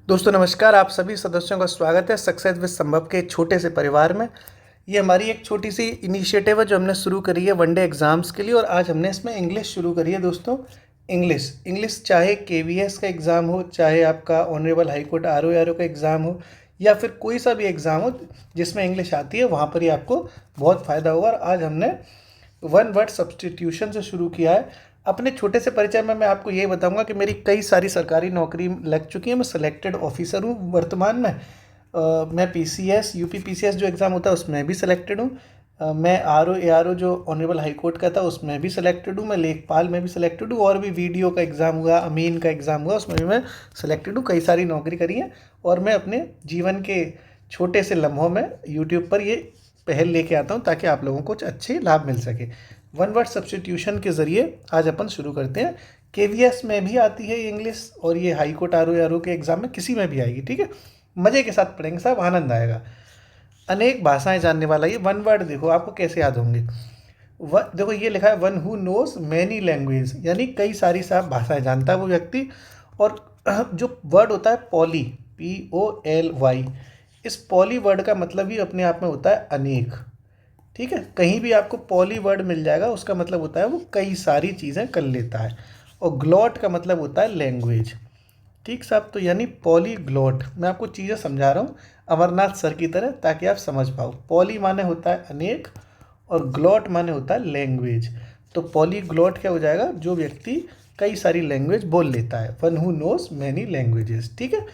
दोस्तों नमस्कार। आप सभी सदस्यों का स्वागत है सक्सेस विद संभव के छोटे से परिवार में। ये हमारी एक छोटी सी इनिशिएटिव है जो हमने शुरू करी है वनडे एग्ज़ाम्स के लिए, और आज हमने इसमें इंग्लिश शुरू करी है दोस्तों। इंग्लिश चाहे केवीएस का एग्ज़ाम हो, चाहे आपका ऑनरेबल हाई कोर्ट आरओ का एग्ज़ाम हो, या फिर कोई सा भी एग्ज़ाम हो जिसमें इंग्लिश आती है, वहाँ पर ही आपको बहुत फ़ायदा होगा। और आज हमने वन वर्ड सब्सटीट्यूशन से शुरू किया है। अपने छोटे से परिचय में मैं आपको ये बताऊंगा कि मेरी कई सारी सरकारी नौकरी लग चुकी है। मैं सिलेक्टेड ऑफिसर हूँ वर्तमान में। मैं पीसीएस यूपी पीसीएस जो एग्ज़ाम होता है उसमें भी सिलेक्टेड हूँ। मैं आरओ एआरओ जो ऑनरेबल हाई कोर्ट का था उसमें भी सिलेक्टेड हूँ। मैं लेखपाल में भी सिलेक्टेड हूँ, और भी वीडियो का एग्ज़ाम हुआ, अमीन का एग्ज़ाम हुआ, उसमें भी मैं सिलेक्टेड हूँ। कई सारी नौकरी करी है, और मैं अपने जीवन के छोटे से लम्हों में यूट्यूब पर ये पहल लेके आता हूँ ताकि आप लोगों को कुछ अच्छे लाभ मिल सके। वन वर्ड सब्सटीट्यूशन के ज़रिए आज अपन शुरू करते हैं। केवीएस में भी आती है ये इंग्लिश, और ये हाई कोर्ट आरओ के एग्ज़ाम में किसी में भी आएगी। ठीक है, मज़े के साथ पढ़ेंगे साहब, आनंद आएगा। अनेक भाषाएं जानने वाला ये वन वर्ड देखो आपको कैसे याद होंगे। देखो ये लिखा है one who knows many language, यानी कई सारी साहब भाषाएं जानता है वो व्यक्ति। और जो वर्ड होता है पॉली, POLY, इस पॉली वर्ड का मतलब ही अपने आप में होता है अनेक। ठीक है, कहीं भी आपको पॉली वर्ड मिल जाएगा, उसका मतलब होता है वो कई सारी चीज़ें कर लेता है। और ग्लॉट का मतलब होता है लैंग्वेज। ठीक साहब, तो यानी पॉलीग्लॉट। मैं आपको चीज़ें समझा रहा हूँ अमरनाथ सर की तरह, ताकि आप समझ पाओ। पॉली माने होता है अनेक, और ग्लॉट माने होता है लैंग्वेज। तो पॉलीग्लॉट क्या हो जाएगा? जो व्यक्ति कई सारी लैंग्वेज बोल लेता है, one who knows many languages. ठीक है,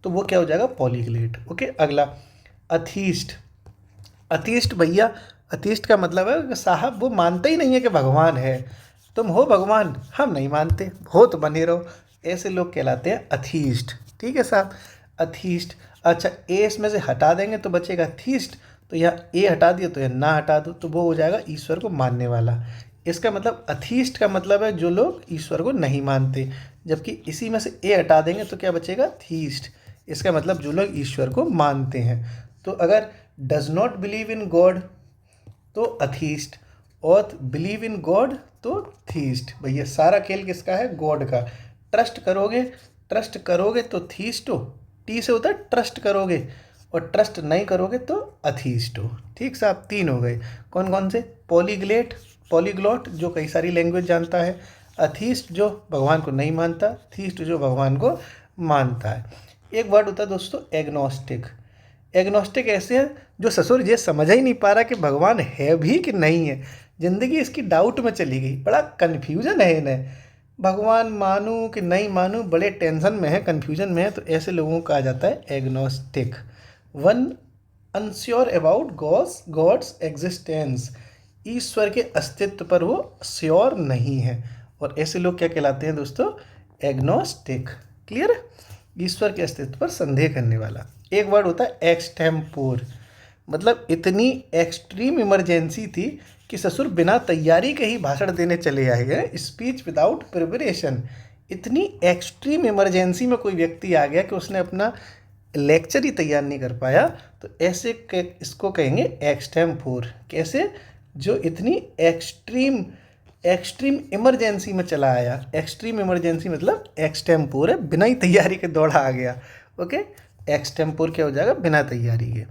तो वो क्या हो जाएगा? पॉलीग्लेट। ओके, अगला अथीस्ट। अतीस्ट भैया, अतीस्ट का मतलब है कि साहब वो मानते ही नहीं है कि भगवान है। तुम हो भगवान, हम नहीं मानते, हो तो बने रहो। ऐसे लोग कहलाते हैं अथीस्ट। ठीक है साहब, अथीस्ट। अच्छा, ए इसमें से हटा देंगे तो बचेगा थीस्ट। तो यहाँ ए हटा दिया तो यहाँ ना हटा दो, तो वो हो जाएगा ईश्वर को मानने वाला। इसका मतलब अथीस्ट का मतलब है जो लोग ईश्वर को नहीं मानते। जबकि इसी में से ए हटा देंगे तो क्या बचेगा? थीस्ट। इसका मतलब जो लोग ईश्वर को मानते हैं। तो अगर does not believe in God तो अथीस्ट, और बिलीव इन गॉड तो थीस्ट। भैया सारा खेल किसका है? गॉड का। ट्रस्ट करोगे तो थीस्ट हो, टी से होता है ट्रस्ट करोगे, और ट्रस्ट नहीं करोगे तो अथीस्ट हो। ठीक साहब, तीन हो गए। कौन कौन से? पॉलीग्लॉट जो कई सारी लैंग्वेज जानता है, अथीस्ट जो भगवान को नहीं मानता, थीस्ट जो भगवान को मानता है। एक वर्ड होता है दोस्तों एग्नोस्टिक। एग्नोस्टिक ऐसे है जो ससुर ये समझ ही नहीं पा रहा कि भगवान है भी कि नहीं है। ज़िंदगी इसकी डाउट में चली गई, बड़ा कन्फ्यूजन है इन्हें। भगवान मानूं कि नहीं मानूं, बड़े टेंशन में है, कन्फ्यूजन में है। तो ऐसे लोगों को कहा जाता है agnostic. One unsure about God's existence, ईश्वर के अस्तित्व पर वो श्योर नहीं है। और ऐसे लोग क्या कहलाते हैं दोस्तों? एग्नोस्टिक। क्लियर है? ईश्वर के अस्तित्व पर संदेह करने वाला। एक वर्ड होता है एक्सटेम्पोर, मतलब इतनी एक्सट्रीम इमरजेंसी थी कि ससुर बिना तैयारी के ही भाषण देने चले आए गए, स्पीच विदाउट प्रिपरेशन। इतनी एक्सट्रीम इमरजेंसी में कोई व्यक्ति आ गया कि उसने अपना लेक्चर ही तैयार नहीं कर पाया, तो ऐसे इसको कहेंगे एक्सटेम्पोर। कैसे? जो इतनी एक्सट्रीम इमरजेंसी में चला आया। एक्सट्रीम इमरजेंसी मतलब एक्सटेम्पोर है, बिना ही तैयारी के दौड़ा आ गया। ओके, एक्सटेम्पोर क्या हो जाएगा? बिना तैयारी के।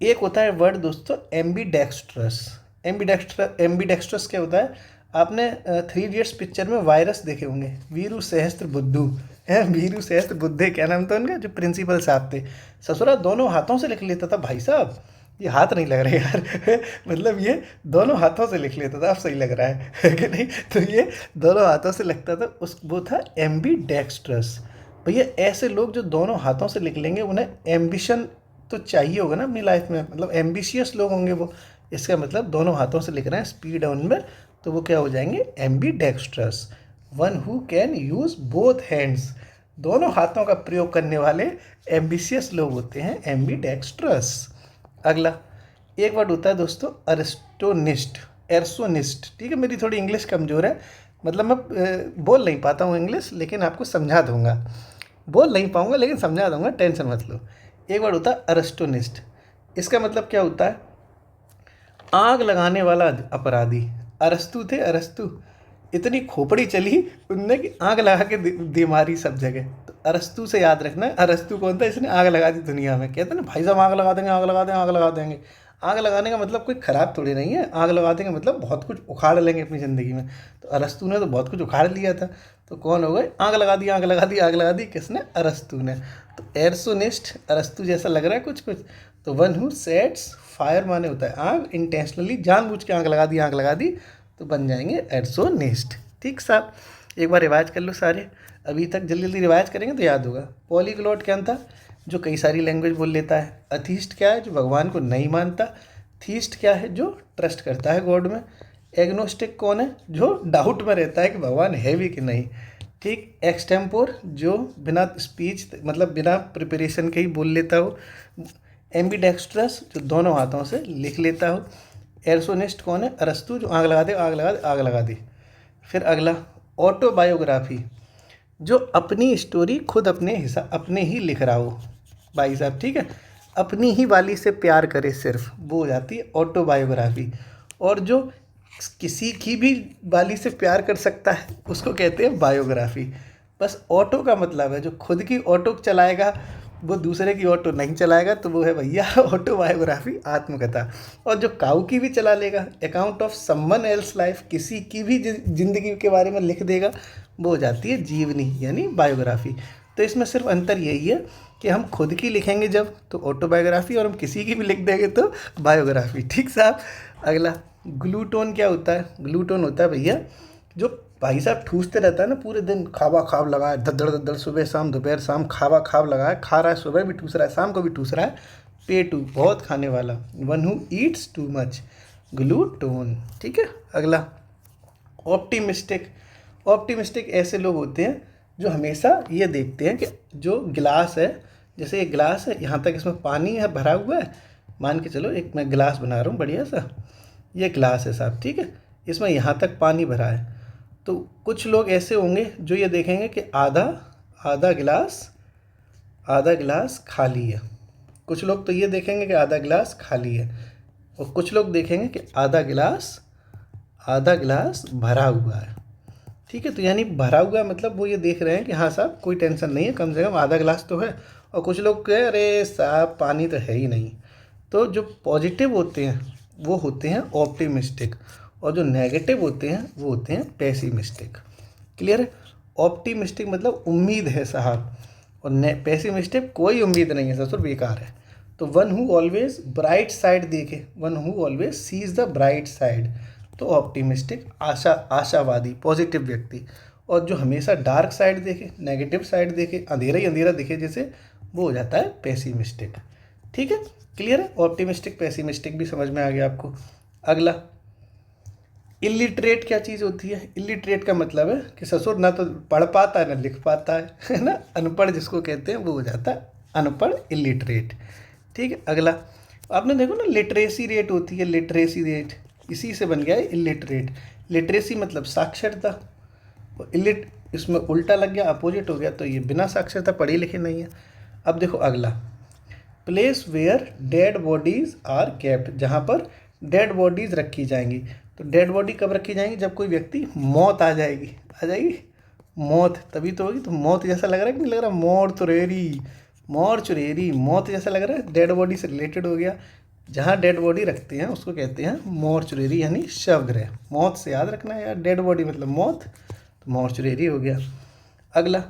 एक होता है वर्ड दोस्तों एम्बीडेक्स्ट्रस। एम्बीडेक्स्ट्रस क्या होता है? आपने 3 इडियट्स पिक्चर में वायरस देखे होंगे, वीरू सहस्त्र बुद्धू है, वीरू सहस्त्र बुद्धे, क्या नाम था उनका, जो प्रिंसिपल साहब थे। ससुरा दोनों हाथों से लिख लेता था भाई साहब। ये हाथ नहीं लग रहे यार मतलब ये दोनों हाथों से लिख लेता था। अब सही लग रहा है कि नहीं? तो ये दोनों हाथों से लिखता था, उस वो था एम्बीडेक्स्ट्रस। भैया ऐसे लोग जो दोनों हाथों से लिख लेंगे, उन्हें एम्बिशन तो चाहिए होगा ना अपनी लाइफ में, मतलब एम्बिशियस लोग होंगे वो। इसका मतलब दोनों हाथों से लिख रहे हैं स्पीड डाउन में, तो वो क्या हो जाएंगे? Ambidextrous. One who can use both hands, दोनों हाथों का प्रयोग करने वाले एम्बिशियस लोग होते हैं एम्बीडेक्स्ट्रस। अगला एक वर्ड होता है दोस्तों अरिस्टोनिस्ट, एर्सोनिस्ट। ठीक है, मेरी थोड़ी इंग्लिश कमज़ोर है, मतलब मैं बोल नहीं पाता हूँ इंग्लिश, लेकिन आपको समझा दूंगा। बोल नहीं पाऊंगा लेकिन समझा दूंगा, टेंशन मत लो। एक वर्ड होता है अरिस्टोनिस्ट। इसका मतलब क्या होता है? आग लगाने वाला अपराधी। अरस्तु थे, अरस्तु। इतनी खोपड़ी चली उनने कि आग लगा के दे मारी सब जगह। तो अरस्तु से याद रखना है। अरस्तु कौन था? इसने आग लगा दी दुनिया में। कहते हैं ना भाई साहब आग लगा देंगे, आग लगा देंगे, आग लगा देंगे। आग लगाने का मतलब कोई ख़राब थोड़ी नहीं है। आग लगा देंगे मतलब बहुत कुछ उखाड़ लेंगे अपनी ज़िंदगी में। तो अरस्तु ने तो बहुत कुछ उखाड़ लिया था। तो कौन हो गए? आग लगा दी, आग लगा दी, आग लगा दी। किसने? अरस्तु ने। तो एर्सोनिस्ट अरस्तु जैसा लग रहा है कुछ कुछ। तो वन हु सेट्स फायर माने होता है आग, इंटेंशनली जानबूझ के आग लगा दी, आग लगा दी, तो बन जाएंगे एर्सोनिस्ट। ठीक साहब, एक बार रिवाइज कर लो सारे। अभी तक जल्दी जल्दी रिवाइज करेंगे तो याद होगा। पॉलीग्लॉट क्या था? जो कई सारी लैंग्वेज बोल लेता है। अथीस्ट क्या है? जो भगवान को नहीं मानता। थीस्ट क्या है? जो ट्रस्ट करता है गॉड में। एग्नोस्टिक कौन है? जो डाउट में रहता है कि भगवान है भी कि नहीं। ठीक। एक्सटेम्पोर जो बिना स्पीच मतलब बिना प्रिपरेशन के ही बोल लेता हो। एम्बीडेक्स्ट्रस जो दोनों हाथों से लिख लेता हो। एर्सोनिस्ट कौन है? अरस्तु जो आग लगा दे, आग लगा दे, आग लगा दी। फिर अगला ऑटोबायोग्राफी, जो अपनी स्टोरी खुद अपने ही लिख रहा हो भाई साहब। ठीक है, अपनी ही वाली से प्यार करे सिर्फ, वो हो जाती है ऑटोबायोग्राफी। और जो किसी की भी वाली से प्यार कर सकता है उसको कहते हैं बायोग्राफी। बस ऑटो का मतलब है जो खुद की ऑटो चलाएगा वो दूसरे की ऑटो नहीं चलाएगा, तो वो है भैया ऑटोबायोग्राफी, आत्मकथा। और जो काऊ की भी चला लेगा, account of someone else life, किसी की भी जिंदगी के बारे में लिख देगा, वो हो जाती है जीवनी यानी बायोग्राफी। तो इसमें सिर्फ अंतर यही है कि हम खुद की लिखेंगे जब तो ऑटोबायोग्राफी, और हम किसी की भी लिख देंगे तो बायोग्राफी। ठीक साहब। अगला ग्लूटोन क्या होता है? ग्लूटोन होता है भैया जो भाई साहब ठूसते रहता है ना पूरे दिन, खावा खाव लगा है, दद्दड़ दद्दड़, सुबह शाम दोपहर शाम खावा खाव लगा है, खा रहा है, सुबह भी ठूस रहा है, शाम को भी ठूस रहा है, पेटू बहुत खाने वाला। One who eats too much, glutton. ठीक है। अगला ऑप्टिमिस्टिक। ऑप्टिमिस्टिक ऐसे लोग होते हैं जो हमेशा ये देखते हैं कि जो गिलास है, जैसे ये गिलास है, यहाँ तक इसमें पानी है भरा हुआ है, मान के चलो एक मैं गिलास बना रहा हूँ बढ़िया सा, ये गिलास है साहब। ठीक है, इसमें यहाँ तक पानी भरा है। तो कुछ लोग ऐसे होंगे जो ये देखेंगे कि आधा आधा गिलास खाली है। कुछ लोग तो ये देखेंगे कि आधा गिलास खाली है, और कुछ लोग देखेंगे कि आधा गिलास भरा हुआ है। ठीक है, तो यानी भरा हुआ मतलब वो ये देख रहे हैं कि हाँ साहब कोई टेंशन नहीं है, कम से कम आधा गिलास तो है। और कुछ लोग कहे अरे साहब पानी तो है ही नहीं। तो जो पॉजिटिव होते हैं वो होते हैं ऑप्टिमिस्टिक, और जो नेगेटिव होते हैं वो होते हैं पेसिमिस्टिक। क्लियर है? ऑप्टिमिस्टिक मतलब उम्मीद है साहब, और पेसिमिस्टिक कोई उम्मीद नहीं है ससुर, बेकार है। तो one who always bright side देखे, one who always sees the bright side, तो ऑप्टिमिस्टिक आशावादी पॉजिटिव व्यक्ति। और जो हमेशा डार्क साइड देखे, नेगेटिव साइड देखे, अंधेरा ही अंधेरा दिखे जैसे, वो हो जाता है पेसिमिस्टिक। ठीक है, क्लियर है? ऑप्टिमिस्टिक पेसिमिस्टिक भी समझ में आ गया आपको। अगला इलिटरेट क्या चीज़ होती है? इलिटरेट का मतलब है कि ससुर ना तो पढ़ पाता है ना लिख पाता है ना, अनपढ़ जिसको कहते हैं वो हो जाता है अनपढ़, इलिटरेट। ठीक है। अगला आपने देखो ना लिटरेसी रेट होती है, लिटरेसी रेट इसी से बन गया है इलिटरेट। लिटरेसी मतलब साक्षरता, और इसमें उल्टा लग गया, अपोजिट हो गया, तो ये बिना साक्षरता पढ़े लिखे नहीं है। अब देखो अगला, place where dead bodies are kept, जहाँ पर डेड बॉडीज़ रखी जाएंगी। तो डेड बॉडी कब रखी जाएंगी? जब कोई व्यक्ति मौत आ जाएगी मौत, तभी तो होगी। तो मौत जैसा लग रहा है कि नहीं लग रहा? मॉर्चुरेरी मौत जैसा लग रहा है, डेड बॉडी से रिलेटेड हो गया। जहाँ डेड बॉडी रखते हैं उसको कहते हैं मॉर्चुरेरी यानी शवगृह। मौत से याद रखना है यार, डेड बॉडी मतलब मौत, तो मॉर्चुरेरी हो गया। अगला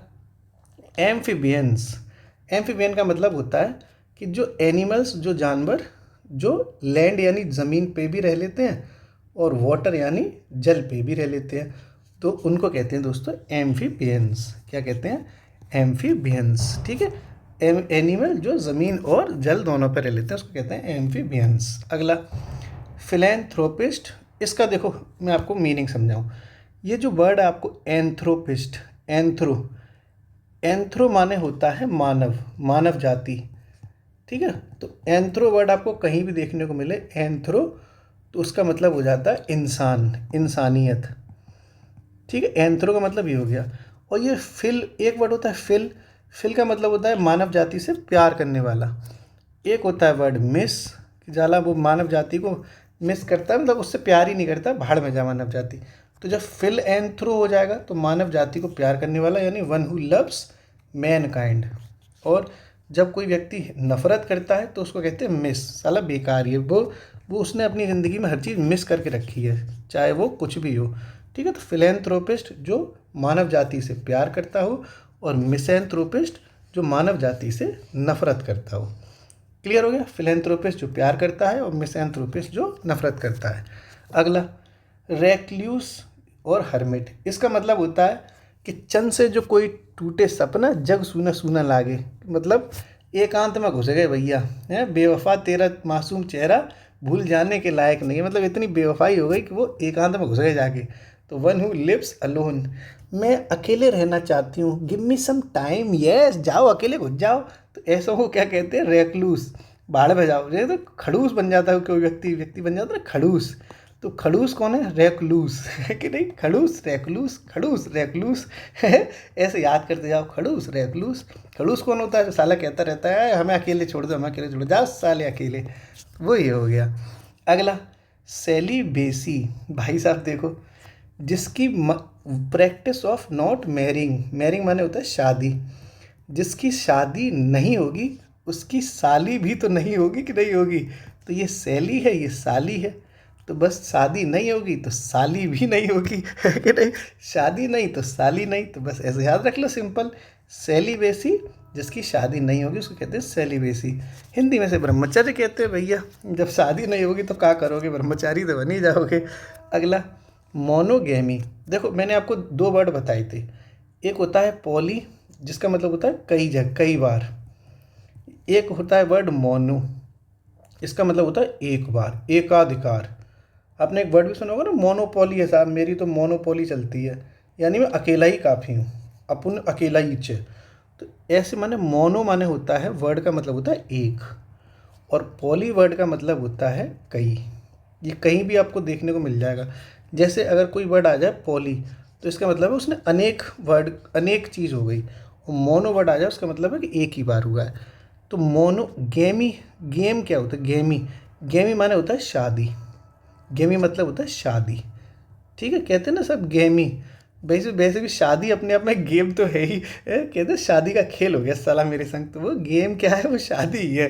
एम्फीबियंस। एम्फीबियन का मतलब होता है कि जो एनिमल्स, जो जानवर जो लैंड यानी ज़मीन पे भी रह लेते हैं और वाटर यानी जल पे भी रह लेते हैं, तो उनको कहते हैं दोस्तों एम्फीबियंस। क्या कहते हैं? एम्फीबियंस। ठीक है, एनिमल जो ज़मीन और जल दोनों पर रह लेते हैं उसको कहते हैं एम्फीबियंस। अगला फिलैंथ्रोपिस्ट। इसका देखो मैं आपको मीनिंग समझाऊँ। ये जो वर्ड है आपको एंथ्रोपिस्ट, एंथ्रो माने होता है मानव जाति। ठीक है, तो एंथ्रो वर्ड आपको कहीं भी देखने को मिले एंथ्रो, तो उसका मतलब हो जाता है इंसान, इंसानियत। ठीक है, एंथ्रो का मतलब ये हो गया। और ये एक वर्ड होता है फिल का मतलब होता है मानव जाति से प्यार करने वाला। एक होता है वर्ड मिस, कि जाला वो मानव जाति को मिस करता है, मतलब उससे प्यार ही नहीं करता, भाड़ में जा मानव जाति। तो जब फिल एंथ्रो हो जाएगा तो मानव जाति को प्यार करने वाला, यानी वन हु लव्स मैनकाइंड। और जब कोई व्यक्ति नफ़रत करता है तो उसको कहते हैं मिस, साला बेकार है वो उसने अपनी ज़िंदगी में हर चीज़ मिस करके रखी है, चाहे वो कुछ भी हो। ठीक है, तो फिलैंथ्रोपिस्ट जो मानव जाति से प्यार करता हो, और मिसैंथ्रोपिस्ट जो मानव जाति से नफ़रत करता हो। क्लियर हो गया? फिलैंथ्रोपिस्ट जो प्यार करता है और मिसैंथ्रोपिस्ट जो नफ़रत करता है। अगला, रेक्ल्यूस और हर्मिट। इसका मतलब होता है कि चंद से जो कोई टूटे सपना जग सूना सूना लागे, मतलब एकांत में घुस गए भैया, है बेवफा तेरा मासूम चेहरा भूल जाने के लायक नहीं है, मतलब इतनी बेवफाई हो गई कि वो एकांत में घुस गए जाके। तो वन हु लिव्स अलोन, मैं अकेले रहना चाहती हूँ, give me some time, yes, जाओ अकेले घुस जाओ। तो ऐसा को क्या कहते हैं? रेक्लूस, बाहर में जाओ। ये तो खड़ूस बन जाता है कोई व्यक्ति बन जाता है खड़ूस। तो खड़ूस कौन है? रेक्लूस, है कि नहीं? खड़ूस रेक्लूस ऐसे याद करते जाओ, खड़ूस रेक्लूस। खड़ूस कौन होता है? जो साला कहता रहता है हमें अकेले छोड़ दो, हमें अकेले छोड़ दो, जाओ साले अकेले। वो ये हो गया। अगला, सेलिबेसी। भाई साहब देखो, जिसकी प्रैक्टिस ऑफ नॉट मैरिंग माने होता है शादी, जिसकी शादी नहीं होगी उसकी साली भी तो नहीं होगी कि नहीं होगी। तो ये सैली है, ये साली है, तो बस शादी नहीं होगी तो साली भी नहीं होगी, है कि नहीं? शादी नहीं तो साली नहीं, तो बस ऐसे याद रख लो, सिंपल। सेलिबेसी, जिसकी शादी नहीं होगी उसको कहते हैं सेलिबेसी। हिंदी में से ब्रह्मचर्य कहते हैं भैया, जब शादी नहीं होगी तो क्या करोगे? ब्रह्मचारी तो बन ही जाओगे। अगला, मोनोगेमी। देखो मैंने आपको दो वर्ड बताए थे, एक होता है पॉली जिसका मतलब होता है कई बार, एक होता है वर्ड मोनो, इसका मतलब होता है एक बार, एकाधिकार। आपने एक वर्ड भी सुना होगा ना, मोनोपोली है साहब, मेरी तो मोनोपोली चलती है, यानी मैं अकेला ही काफ़ी हूँ, अपन अकेला ही चे। तो ऐसे माने मोनो माने होता है, वर्ड का मतलब होता है एक, और पॉली वर्ड का मतलब होता है कई। ये कहीं भी आपको देखने को मिल जाएगा। जैसे अगर कोई वर्ड आ जाए पॉली, तो इसका मतलब है उसने अनेक चीज़ हो गई, और मोनो वर्ड आ जाए उसका मतलब है कि एक ही बार हुआ है। तो मोनो गेमी, गेम क्या होता है? गेमी माने होता है शादी, गेमी मतलब होता है शादी। ठीक है, कहते हैं ना सब गेमी, वैसे वैसे भी शादी अपने आप में गेम तो है ही, कहते हैं शादी का खेल हो गया साला मेरे संग, तो वो गेम क्या है? वो शादी ही है।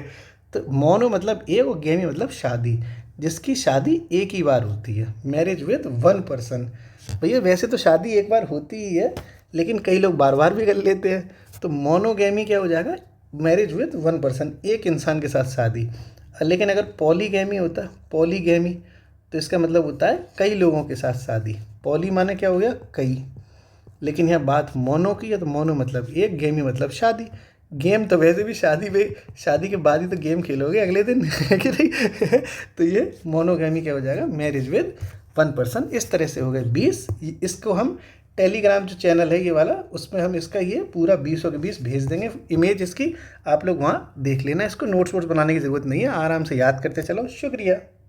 तो मोनो मतलब एक और गेमी मतलब शादी, जिसकी शादी एक ही बार होती है, मैरिज विद वन पर्सन। भैया वैसे तो शादी एक बार होती ही है, लेकिन कई लोग बार बार भी कर लेते हैं। तो मोनोगेमी क्या हो जाएगा? मैरिज विद वन पर्सन, एक इंसान के साथ शादी। लेकिन अगर पॉलीगेमी होता है, पॉलीगेमी, तो इसका मतलब होता है कई लोगों के साथ शादी। पॉली माने क्या हो गया? कई। लेकिन यहाँ बात मोनो की है, तो मोनो मतलब एक, गेमी मतलब शादी। गेम तो वैसे भी शादी के बाद ही तो गेम खेलोगे अगले दिन, है कि नहीं? तो ये मोनोगेमी क्या हो जाएगा? Marriage with one person. इस तरह से हो गए 20। इसको हम टेलीग्राम जो चैनल है ये वाला, उसमें हम इसका ये पूरा 20 के 20 भेज देंगे, इमेज इसकी, आप लोग वहाँ देख लेना। इसको नोट्स वोट्स बनाने की ज़रूरत नहीं है, आराम से याद करते चलो। शुक्रिया।